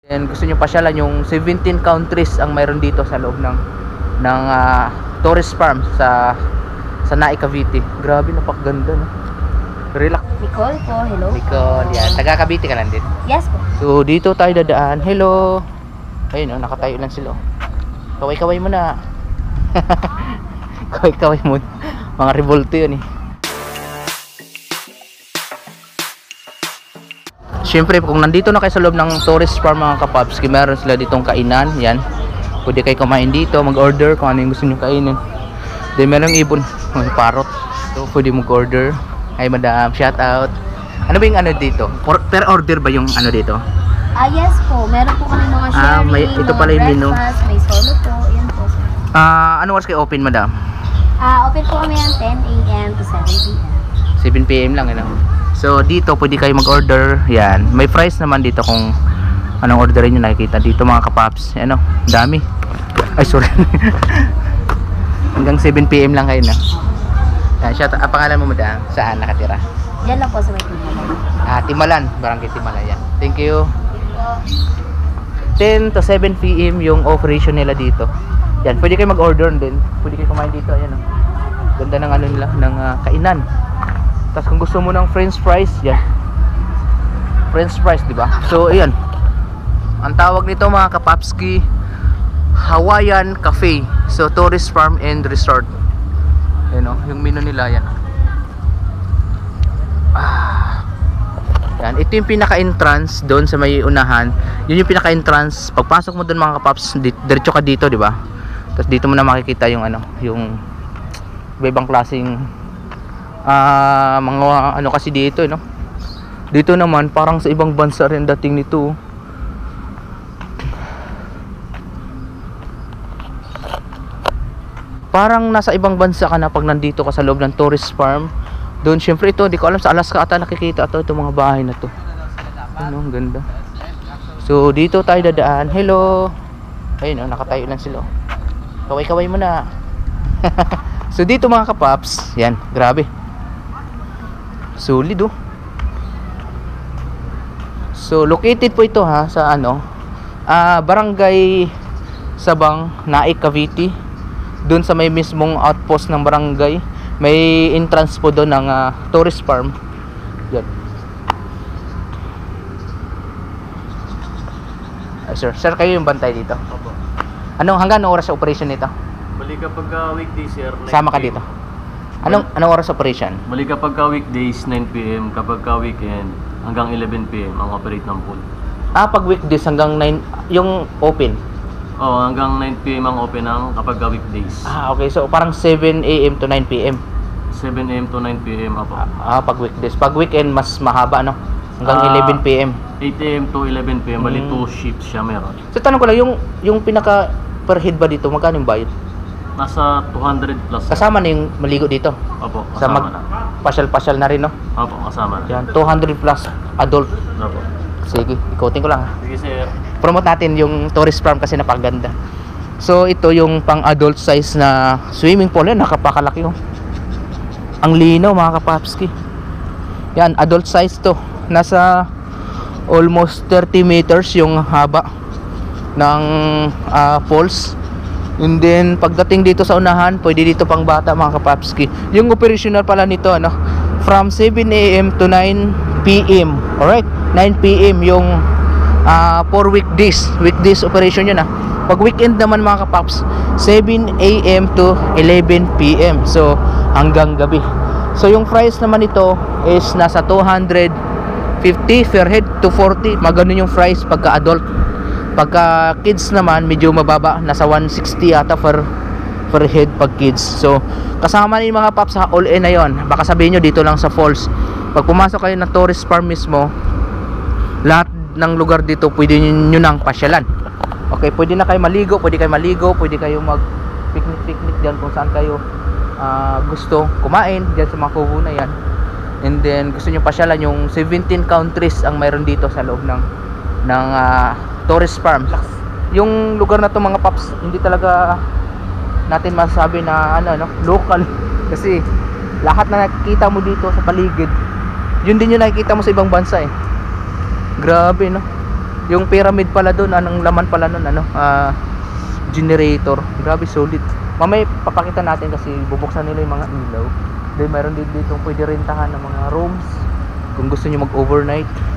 And gusto nyo pasyalan, yung 17 countries ang mayroon dito sa loob ng tourist farm sa Naik, Cavite. Grabe, napakaganda, no? Relax. Nicole po, hello. Nicole, yan. Taga Cavite ka lang din. Yes po. So dito tayo dadaan. Hello. Ayun, oh, nakatayo lang sila. Kaway-kaway mo na. Kaway-kaway mo. Mga revolto yun eh. Siyempre, kung nandito na kayo sa loob ng tourist farm mga kapabs, meron sila ditong kainan. Yan. Pwede kayo kumain dito, mag-order kung ano yung gusto nyo kainin. Then merong ibon, may parrot. So pwede mag-order. Hi madam, shout out. Ano ba yung ano dito? Per order ba yung ano dito? Yes po. Meron po kami mga sharing, ito mga pala yung menu. breakfast, may solo po. Yan po. Ano oras kayo open madam? Open po kami ng 10 a.m. to 7 p.m. 7 p.m. lang, ano? So dito pwede kayo mag-order. Yan. May price naman dito kung anong orderin nyo nakikita dito mga kapaps. Ano? Dami. Ay sorry. Hanggang 7 p.m. lang kayo na. Yan. Shout out. Pangalan mo madam? Saan nakatira? Yan lang po sa may Timalan. Timalan. Barangay Timalan. Yan. Thank you. 10 to 7 p.m. yung operation nila dito. Yan. Pwede kayo mag-order din. Pwede kayo kumain dito. Ayan o. Ganda ng ano nila. Ng kainan. Tapos kung gusto mo ng french fries, yan. French fries, di ba? So, ayan. Ang tawag nito mga kapapski, Hawaiian Cafe. So, tourist farm and resort. Ayan o, yung menu nila, yan. Yan, ito yung pinaka-entrance doon sa may unahan. Yun yung pinaka-entrance. Pagpasok mo doon mga kapaps, diretso ka dito, di ba? Tapos dito mo na makikita yung ano, yung ibang klaseng mga ano kasi dito, no? Dito naman parang sa ibang bansa rin dating nito. Parang nasa ibang bansa ka na pag nandito ka sa loob ng tourist farm. Doon syempre ito, di ko alam, sa Alaska ata nakikita ito, itong mga bahay na to. Ano, ang ganda. So dito tayo dadaan. Hello. Ayun, oh, nakatayo lang sila. Kaway-kaway mo na. So dito mga kapaps, yan, grabe. Solid oh. So located po ito ha sa ano, Barangay Sabang, Naik, Cavite. Doon sa may mismong outpost ng barangay, may entrance po doon ng tourist farm. Yan. Sir, kayo yung bantay dito. Opo. Hanggang anong oras sa operation nito? Bali kapag weekdays sir, 9 Sama ka PM. dito. Anong oras sa operation? Bali kapag weekdays 9 PM, kapag weekend hanggang 11 PM ang operate ng pool. Pag weekdays hanggang 9 yung open. Hanggang 9 PM ang open ang kapag weekdays. Okay. So parang 7 AM to 9 PM. 7 AM to 9 PM apo. Pag weekdays. Pag weekend mas mahaba, no? Hanggang 11 PM. 8 AM to 11 PM, bali 2 shifts siya meron. So tanong ko lang, yung pinaka per head ba dito, magkano yung bayad? Nasa 200 plus. Kasama na yung maligo dito. Opo, Sa kasama na. pasyal-pasyal na rin, no? Opo, kasama na. Yan, 200 plus adult. Opo. Sige, ikotin ko lang. Sige sir. Promote natin yung tourist farm kasi napakaganda. So ito yung pang adult size na swimming pool. Yan, nakapakalaki oh. Ang linaw mga kapapski. Yan, adult size to. Nasa almost 30 meters yung haba ng falls. And then pagdating dito sa unahan, pwede dito pang bata mga kapapski. Yung operational pala nito, ano, from 7 AM to 9 PM. Alright, 9 PM yung for weekdays operation yun. Pag weekend naman mga kapaps, 7 AM to 11 PM. So hanggang gabi. So yung price naman ito is nasa 250 per head to 40. Magano yung price pagka adult. Pagka kids naman medyo mababa, nasa 160 yata per head pag kids. So kasama na yung mga paps sa all in na yon. Baka sabihin nyo dito lang sa falls. Pag pumasok kayo ng tourist farm mismo, lahat ng lugar dito pwede nyo nang pasyalan. Okay, pwede na kayo maligo, pwede kayo mag picnic dyan kung saan kayo gusto kumain dyan sa mga kubo na yan. And then gusto nyo pasyalan, yung 17 countries ang mayroon dito sa loob ng tourist farm. Yung lugar na to mga paps, hindi talaga natin masasabi na local kasi lahat na nakikita mo dito sa paligid, yun din yung nakikita mo sa ibang bansa eh. Grabe, no? Yung pyramid pala doon, anong laman pala nun, generator. Grabe, solid. Mamaya papakita natin kasi bubuksan nila yung mga ilaw. Then meron din dito pwede rentahan ng mga rooms kung gusto niyo mag-overnight.